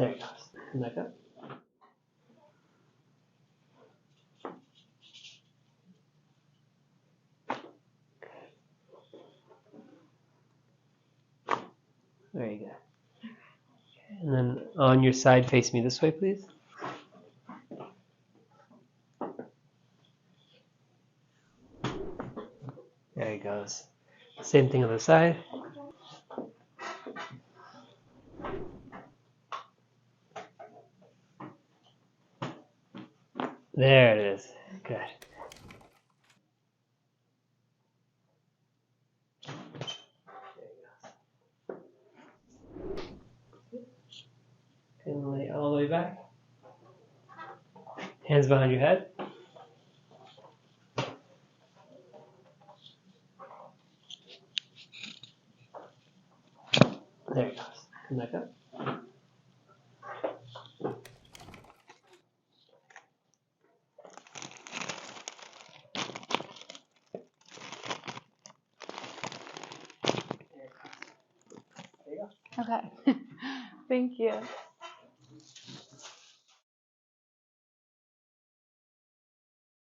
There it goes. And back up. Very good. Okay. And then on your side, face me this way, please. There he goes. Same thing on the side. There it is. Good. And lay all the way back. Hands behind your head. There it goes. Come back up. There you go. Okay. Thank you.